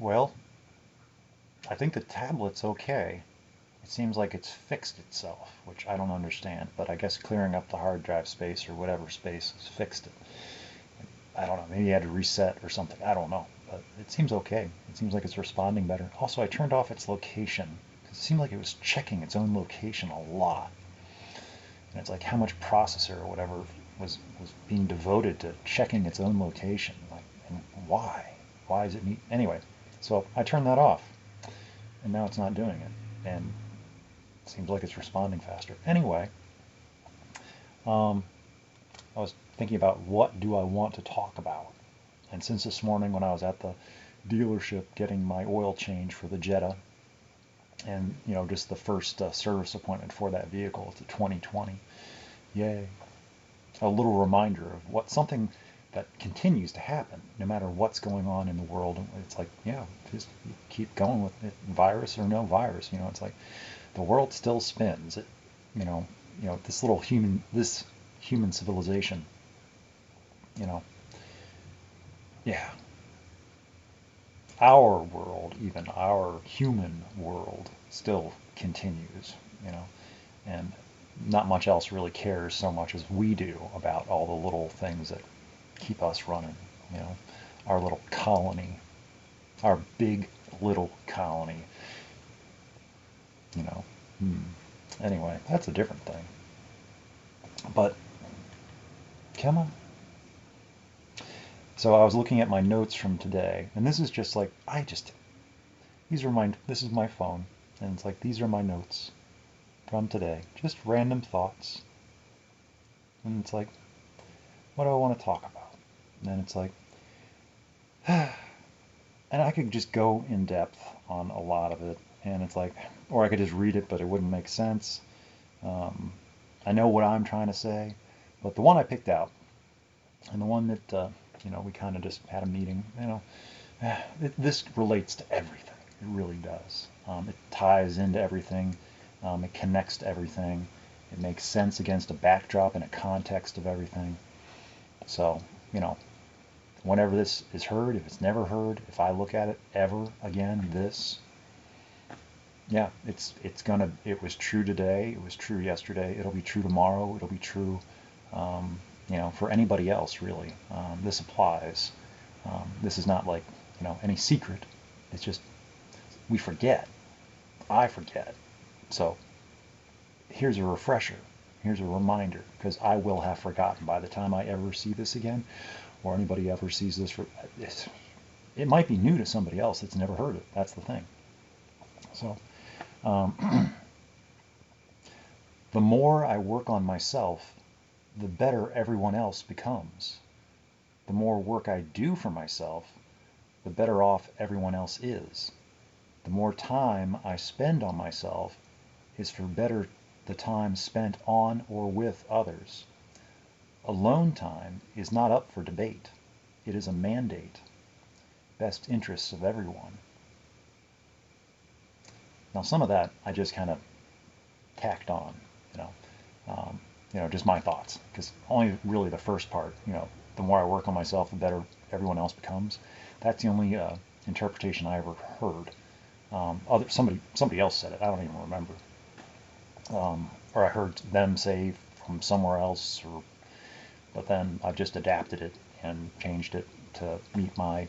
Well, I think the tablet's okay. It seems like it's fixed itself, which I don't understand, but I guess clearing up the hard drive space or whatever space has fixed it. I don't know, maybe you had to reset or something. I don't know, but it seems okay. It seems like it's responding better. Also, I turned off its location because it seemed like it was checking its own location a lot. And it's like how much processor or whatever was being devoted to checking its own location. Like, and why? Why is it need? Anyway, so I turned that off, and now it's not doing it, and it seems like it's responding faster. Anyway, um, I was thinking about what do I want to talk about, and since this morning when I was at the dealership getting my oil change for the Jetta, and just the first service appointment for that vehicle, it's a 2020. Yay! A little reminder of what something that continues to happen no matter what's going on in the world. It's like, yeah, just keep going with it, virus or no virus. It's like the world still spins. It, this human civilization. You know, yeah, our world, even our human world, still continues. You know, and not much else really cares so much as we do about all the little things that keep us running. You know, our little colony, our big little colony. You know. Anyway, that's a different thing. But come on. So I was looking at my notes from today, and this is just like this is my phone, and it's like these are my notes from today, just random thoughts. And it's like, what do I want to talk about? And then it's like, and I could just go in depth on a lot of it, and it's like, or I could just read it, but it wouldn't make sense. I know what I'm trying to say, but the one I picked out, and the one that we kind of just had a meeting, this relates to everything. It really does. It ties into everything. It connects to everything. It makes sense against a backdrop and a context of everything. So, whenever this is heard, if it's never heard, if I look at it ever again, yeah, it was true today, it was true yesterday, it'll be true tomorrow, it'll be true, for anybody else, really. This applies. This is not like, any secret. It's just, we forget. I forget. So, here's a refresher. Here's a reminder, because I will have forgotten by the time I ever see this again, or anybody ever sees this. It might be new to somebody else that's never heard it. That's the thing. So, the more I work on myself, the better everyone else becomes. The more work I do for myself, the better off everyone else is. The more time I spend on myself is for better the time spent on or with others. Alone time is not up for debate. It is a mandate. Best interests of everyone. Now, some of that I just kind of tacked on, just my thoughts, because only really the first part, the more I work on myself, the better everyone else becomes. That's the only interpretation I ever heard. Somebody else said it. I don't even remember. Or I heard them say from somewhere else, but then I've just adapted it and changed it to meet my,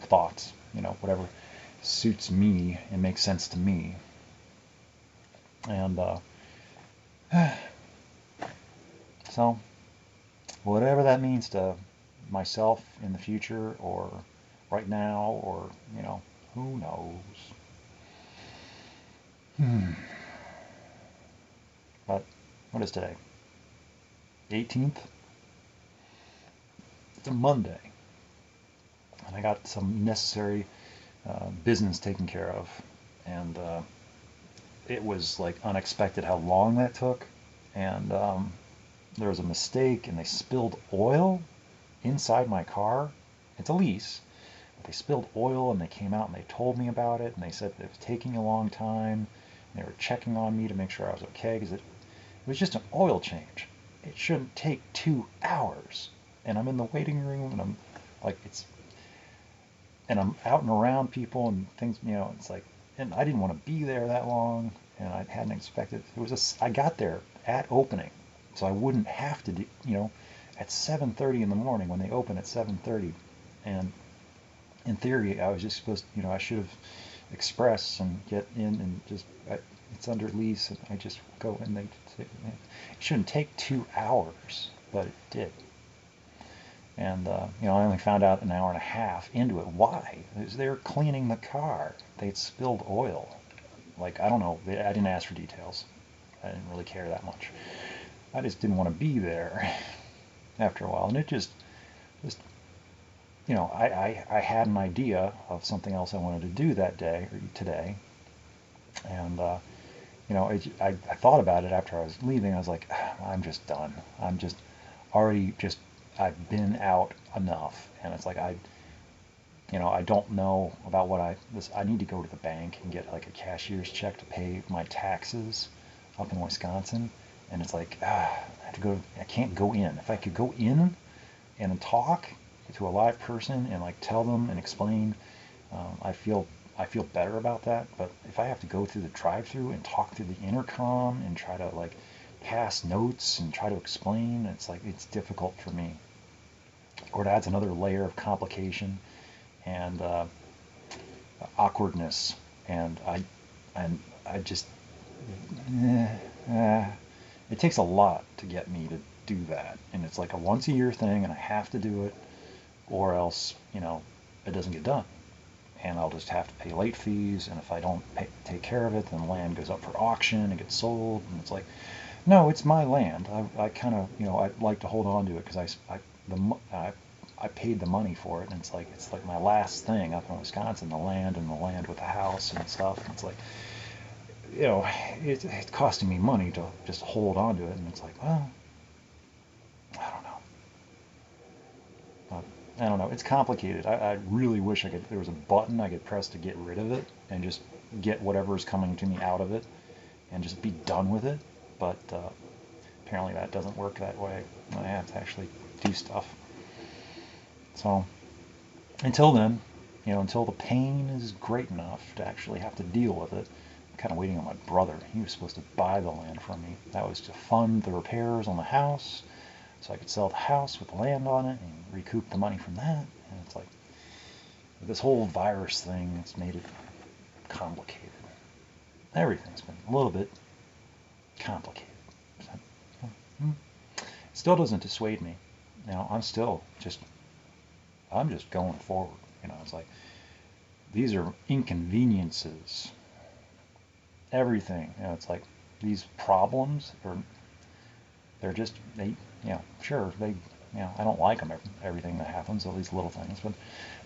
thoughts, whatever suits me and makes sense to me. And so, whatever that means to myself in the future or right now, or, who knows. But what is today? 18th? It's a Monday. And I got some necessary business taken care of. And it was like unexpected how long that took. And there was a mistake, and they spilled oil inside my car. It's a lease. But they spilled oil, and they came out and they told me about it. And they said that it was taking a long time. And they were checking on me to make sure I was okay, because it was just an oil change. It shouldn't take 2 hours. And I'm in the waiting room, and I'm like, it's, and I'm out and around people and things, it's like, and I didn't want to be there that long, and I hadn't expected. I got there at opening, so I wouldn't have to do, at 7:30 in the morning when they open at 7:30, and in theory, I was just supposed, I should have express and get in and just, it's under lease, and I just go in. It shouldn't take 2 hours, but it did. And, I only found out an hour and a half into it. Why? Because they were cleaning the car. They'd spilled oil. Like, I don't know. I didn't ask for details. I didn't really care that much. I just didn't want to be there after a while. And it just I had an idea of something else I wanted to do that day, or today. And, I thought about it after I was leaving. I was like, I'm just done. I'm just already just I've been out enough, and it's like I don't know about I need to go to the bank and get like a cashier's check to pay my taxes up in Wisconsin, and it's like I have to go. I can't go in. If I could go in and talk to a live person and like tell them and explain, I feel better about that. But if I have to go through the drive-through and talk through the intercom and try to like pass notes and try to explain, it's like it's difficult for me. Or it adds another layer of complication and awkwardness, and I just it takes a lot to get me to do that, and it's like a once a year thing, and I have to do it, or else it doesn't get done, and I'll just have to pay late fees, and if I don't take care of it, then the land goes up for auction and gets sold, and it's like, no, it's my land. I kind of, I'd like to hold on to it because I paid the money for it, and it's like my last thing up in Wisconsin, the land with the house and stuff. And it's like, it's costing me money to just hold on to it, and it's like, well, I don't know. I don't know. It's complicated. I really wish there was a button I could press to get rid of it and just get whatever is coming to me out of it and just be done with it. But apparently that doesn't work that way. I have to actually do stuff. So until then, until the pain is great enough to actually have to deal with it, I'm kind of waiting on my brother. He was supposed to buy the land from me. That was to fund the repairs on the house, so I could sell the house with the land on it and recoup the money from that. And it's like, this whole virus thing has made it complicated. Everything's been a little bit complicated. So, it still doesn't dissuade me. I'm just going forward. It's like, these are inconveniences. Everything. It's like these problems they're just, sure, I don't like them, everything that happens, all these little things, but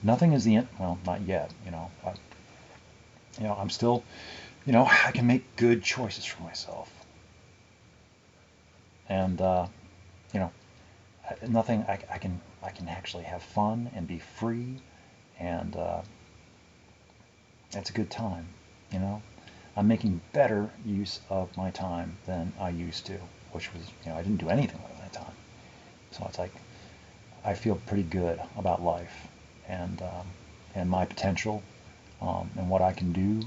nothing is the end. Well, not yet, I'm still, I can make good choices for myself. And, nothing, I can actually have fun and be free, and it's a good time, I'm making better use of my time than I used to, which was, I didn't do anything with my time. So it's like, I feel pretty good about life and my potential and what I can do.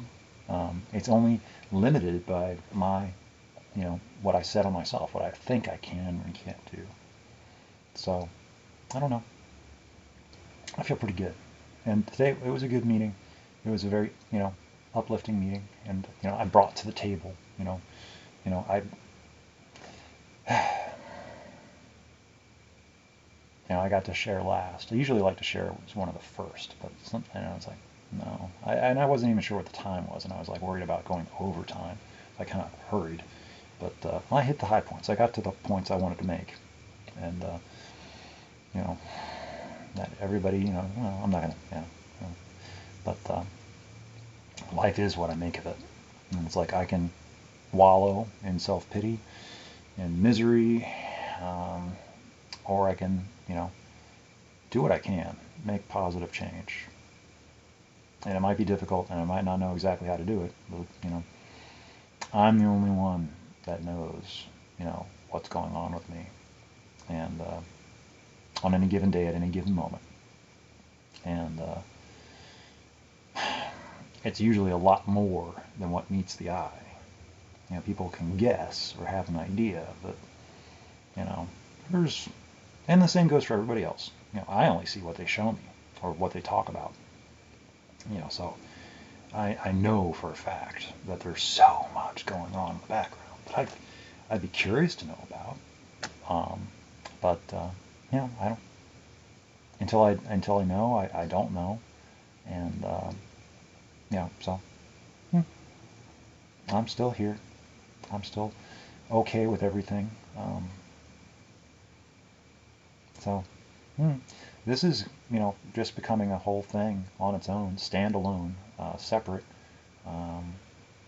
It's only limited by my, what I set on myself, what I think I can and can't do. So, I don't know. I feel pretty good. And today, it was a good meeting. It was a very, uplifting meeting. And, I brought to the table, I, I got to share last. I usually like to share as one of the first, but it's like, no. And I wasn't even sure what the time was, and I was like worried about going overtime. I kind of hurried. But I hit the high points. I got to the points I wanted to make. And, that everybody, I'm not going to, but life is what I make of it. And it's like I can wallow in self-pity and misery, or I can, do what I can, make positive change. And it might be difficult, and I might not know exactly how to do it, but, I'm the only one that knows, what's going on with me. And on any given day, at any given moment. And it's usually a lot more than what meets the eye. You know, people can guess or have an idea, but you know, there's, and the same goes for everybody else. You know, I only see what they show me or what they talk about. You know, so I know for a fact that there's so much going on in the background that I'd be curious to know about. But you know, I don't, until I know, I don't know, and you know, so I'm still here. I'm still okay with everything. So this is, you know, just becoming a whole thing on its own, standalone, separate.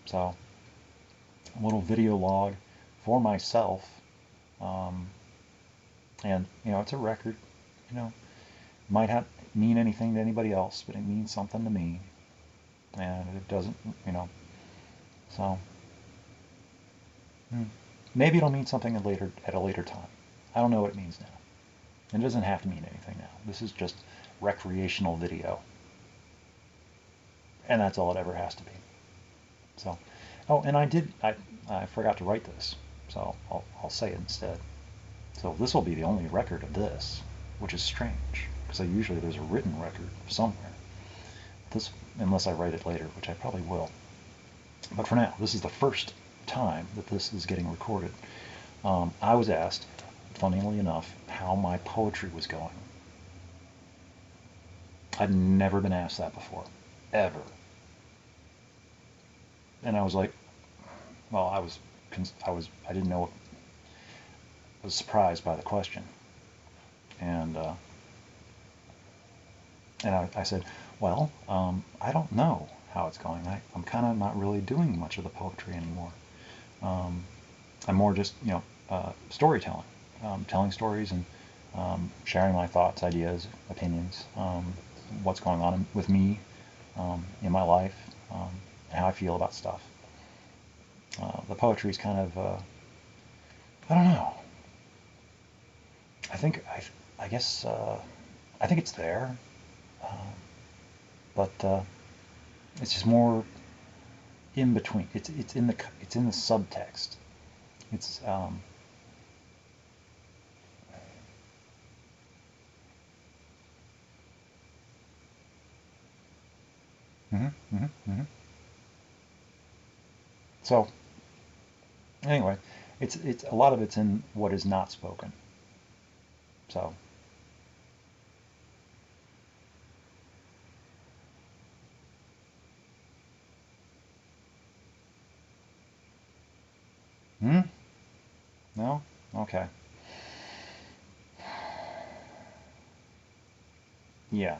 So a little video log for myself, and you know, it's a record. You know, might not mean anything to anybody else, but it means something to me, and it doesn't, you know. So maybe it'll mean something at a later time. I don't know what it means now. It doesn't have to mean anything now. This is just recreational video, and that's all it ever has to be. So, oh, and I forgot to write this, so I'll say it instead. So this will be the only record of this, which is strange, because usually there's a written record somewhere. This, unless I write it later, which I probably will. But for now, this is the first time that this is getting recorded. I was asked, funnily enough, how my poetry was going. I'd never been asked that before, ever. And I was like, well, I didn't know. I was surprised by the question, and I said, well, I don't know how it's going. I'm kind of not really doing much of the poetry anymore. I'm more just, you know, storytelling, telling stories and sharing my thoughts, ideas, opinions, what's going on with me in my life, and how I feel about stuff. The poetry is kind of, I don't know. I guess, I think it's there, but it's just more in between. It's in the subtext. It's So anyway, it's a lot of it's in what is not spoken. So no, okay, yeah.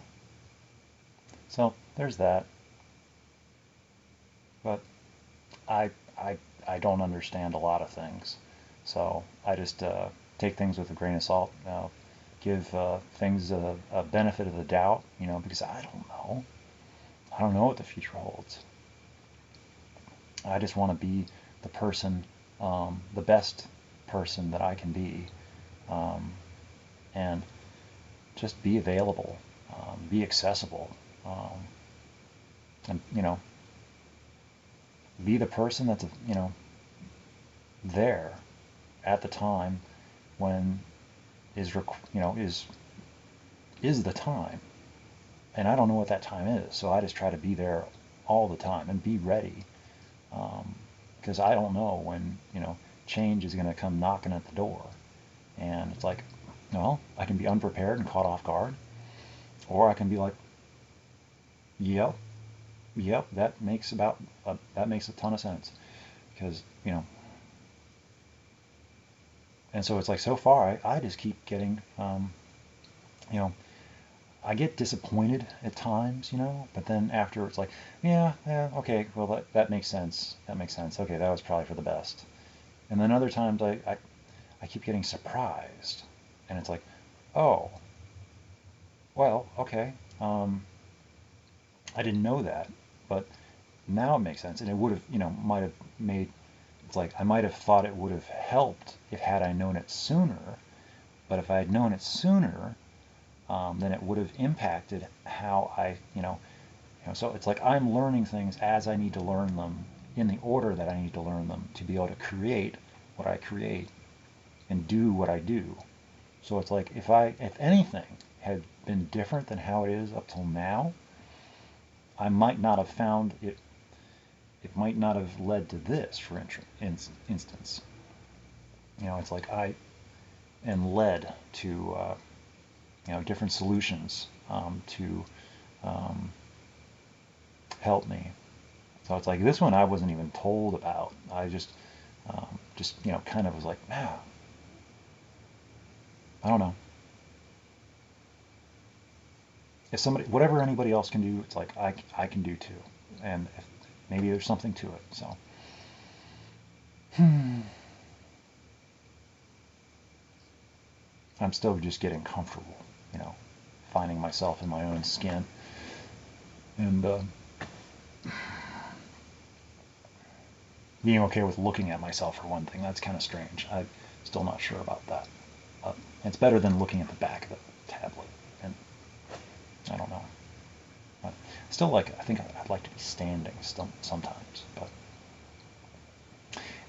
So there's that, but I I I don't understand a lot of things, so I just take things with a grain of salt. Give things a benefit of the doubt, you know, because I don't know. I don't know what the future holds. I just want to be the person, the best person that I can be, and just be available, be accessible, and you know, be the person that's, you know, there at the time when is you know, is the time, and I don't know what that time is, so I just try to be there all the time and be ready, because I don't know when, you know, change is going to come knocking at the door, and it's like, well, I can be unprepared and caught off guard, or I can be like, yep, that makes a ton of sense, because, you know, and so it's like, so far I just keep getting, you know, I get disappointed at times, you know, but then after it's like, yeah, okay, well, that makes sense. That makes sense. Okay, that was probably for the best. And then other times I keep getting surprised, and it's like, oh, well, okay, I didn't know that, but now it makes sense. And it would have, you know, might have made, it's like, I might have thought it would have helped if had I known it sooner, but if I had known it sooner, then it would have impacted how I, you know, So it's like I'm learning things as I need to learn them in the order that I need to learn them to be able to create what I create and do what I do. So it's like if anything had been different than how it is up till now, I might not have found it. It might not have led to this, for instance. It's like I am led to different solutions to um, help me. So it's like this one I wasn't even told about. I just kind of was like, ah, I don't know. If somebody, whatever anybody else can do, it's like I can do too, and maybe there's something to it. So, I'm still just getting comfortable, finding myself in my own skin, and being okay with looking at myself for one thing. That's kind of strange. I'm still not sure about that. It's better than looking at the back of the tablet, and I don't know. But still, I think I'd like to be standing still sometimes. But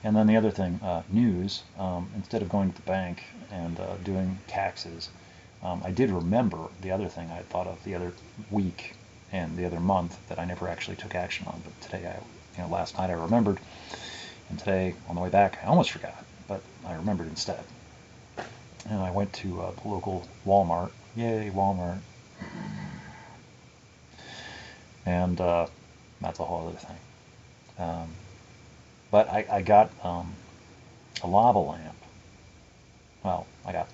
and then the other thing, news. Instead of going to the bank and doing taxes, I did remember the other thing I had thought of the other week and the other month that I never actually took action on. But today, last night I remembered, and today on the way back I almost forgot, but I remembered instead. And I went to the local Walmart. Yay, Walmart! And that's a whole other thing. But I got a lava lamp. Well, I got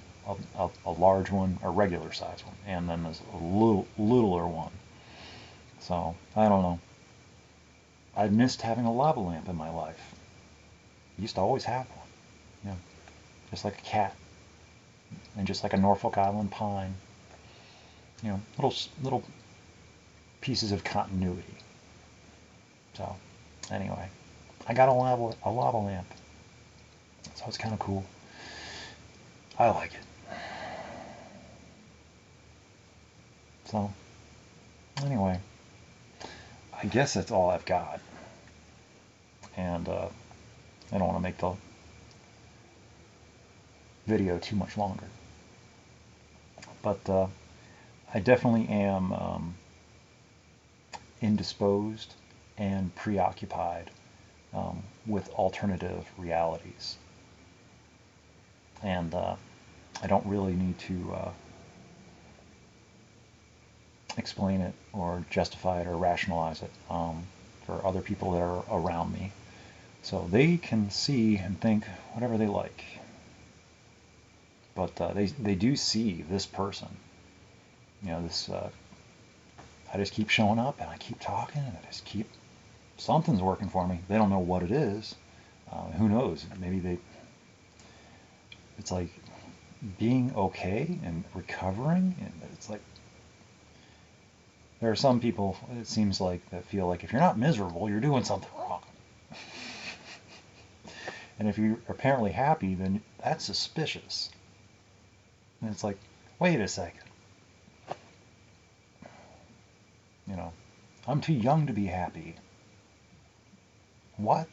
a large one, a regular size one, and then there's a littler one. So, I don't know. I missed having a lava lamp in my life. I used to always have one. Just like a cat. And just like a Norfolk Island pine. Little pieces of continuity. So, anyway, I got a lava lamp. So it's kind of cool. I like it. So, anyway, I guess that's all I've got. And I don't want to make the video too much longer. But I definitely am indisposed and preoccupied with alternative realities. And I don't really need to explain it or justify it or rationalize it for other people that are around me. So they can see and think whatever they like. But they do see this person. This I just keep showing up and I keep talking and I just keep something's working for me. They don't know what it is. Who knows? Maybe it's like being okay and recovering. And it's like there are some people, it seems like, that feel like if you're not miserable, you're doing something wrong. And if you're apparently happy, then that's suspicious. And it's like, wait a second. I'm too young to be happy. What?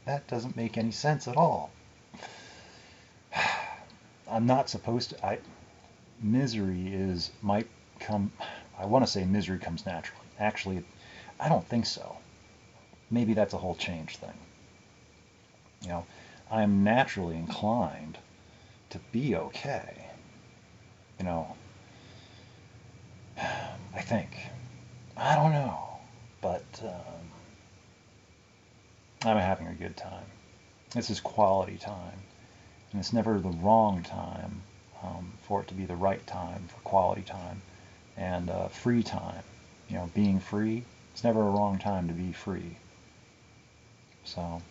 That doesn't make any sense at all. I'm not supposed to. Misery might come. I want to say misery comes naturally. Actually, I don't think so. Maybe that's a whole change thing. I'm naturally inclined to be okay. I think. I don't know. But I'm having a good time. This is quality time. And it's never the wrong time for it to be the right time for quality time. And free time. Being free, it's never a wrong time to be free. So,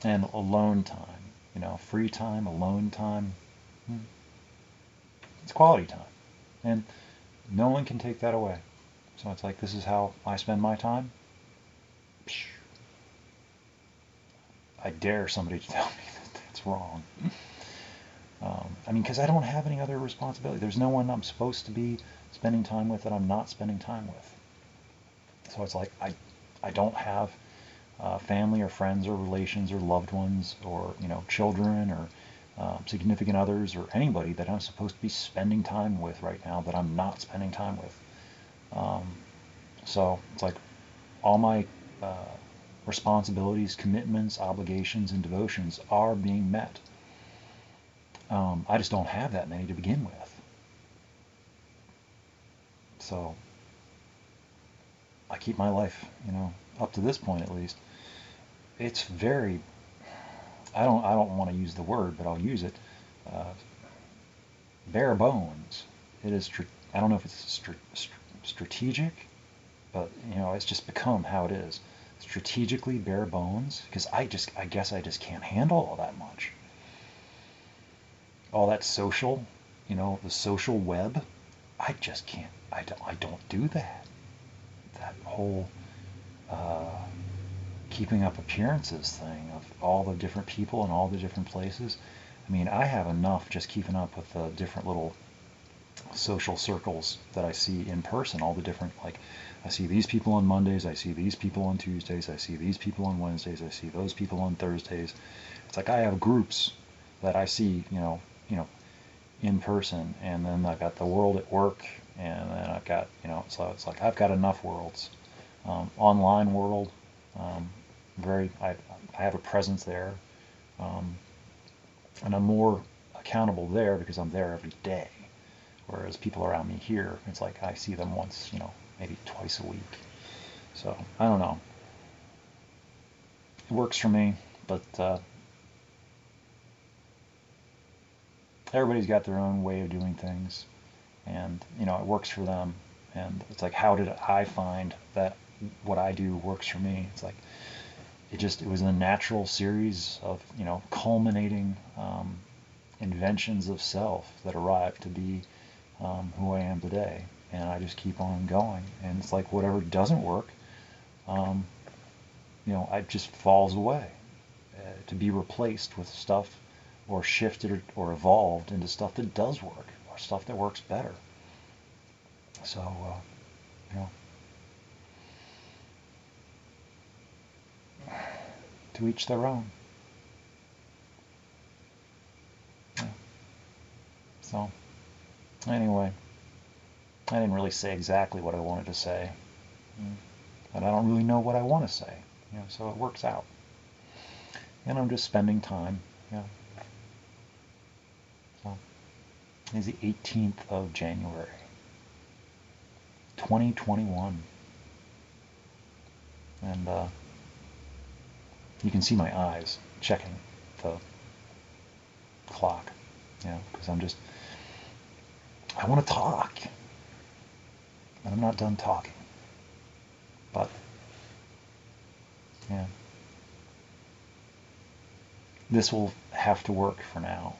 and alone time. Free time, alone time. It's quality time. And no one can take that away. So it's like, this is how I spend my time. I dare somebody to tell me that that's wrong. Because I don't have any other responsibility. There's no one I'm supposed to be spending time with that I'm not spending time with. So it's like I don't have family or friends or relations or loved ones or children or significant others or anybody that I'm supposed to be spending time with right now that I'm not spending time with. So it's like all my responsibilities, commitments, obligations, and devotions are being met. I just don't have that many to begin with. So I keep my life, up to this point at least. It's very, I don't want to use the word, but I'll use it. Uh, Bare bones. It is. I don't know if it's strategic, but it's just become how it is. Strategically bare bones, because I guess I just can't handle all that much. All that social, the social web. I just can't. I don't do that. That whole keeping up appearances thing of all the different people and all the different places. I mean, I have enough just keeping up with the different little social circles that I see in person, all the different, like, I see these people on Mondays, I see these people on Tuesdays, I see these people on Wednesdays, I see those people on Thursdays. It's like I have groups that I see, in person, and then I've got the world at work, and then I've got, so it's like I've got enough worlds. Online world, um, I have a presence there, um, and I'm more accountable there because I'm there every day. Whereas people around me here, it's like I see them once, maybe twice a week. So I don't know. It works for me, but everybody's got their own way of doing things, and it works for them. And it's like, how did I find that what I do works for me? It's like it was a natural series of culminating inventions of self that arrived to be who I am today. And I just keep on going. And it's like whatever doesn't work, um, it just falls away to be replaced with stuff or shifted or evolved into stuff that does work or stuff that works better. So, you know, to each their own. Yeah. So, anyway, I didn't really say exactly what I wanted to say. And I don't really know what I want to say. So it works out. And I'm just spending time. Yeah. So it's the 18th of January, 2021. And you can see my eyes checking the clock. Because I want to talk. And I'm not done talking. But, yeah. This will have to work for now.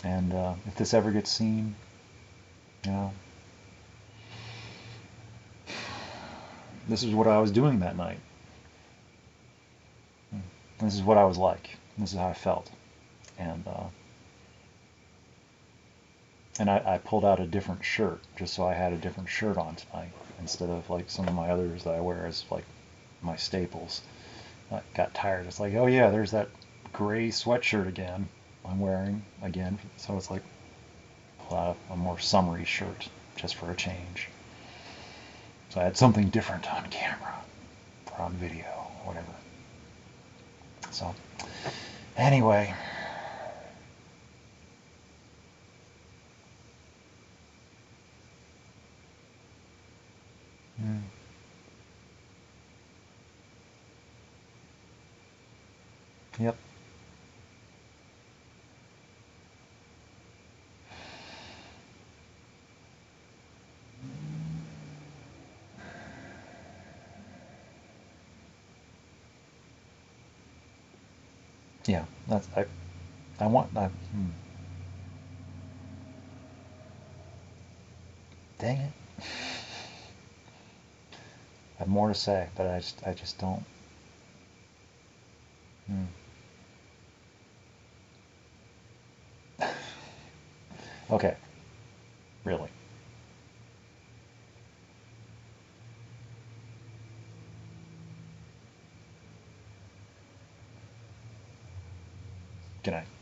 And if this ever gets seen, this is what I was doing that night. This is what I was like. This is how I felt. And I pulled out a different shirt just so I had a different shirt on tonight instead of like some of my others that I wear as like my staples. I got tired. It's like, oh yeah, there's that gray sweatshirt again I'm wearing again. So it's like pull out a more summery shirt just for a change. So I had something different on camera or on video, whatever. So anyway, yep. Yeah, that's I want that. Dang it. I have more to say, but I just don't. Hmm. Okay, really. Good night.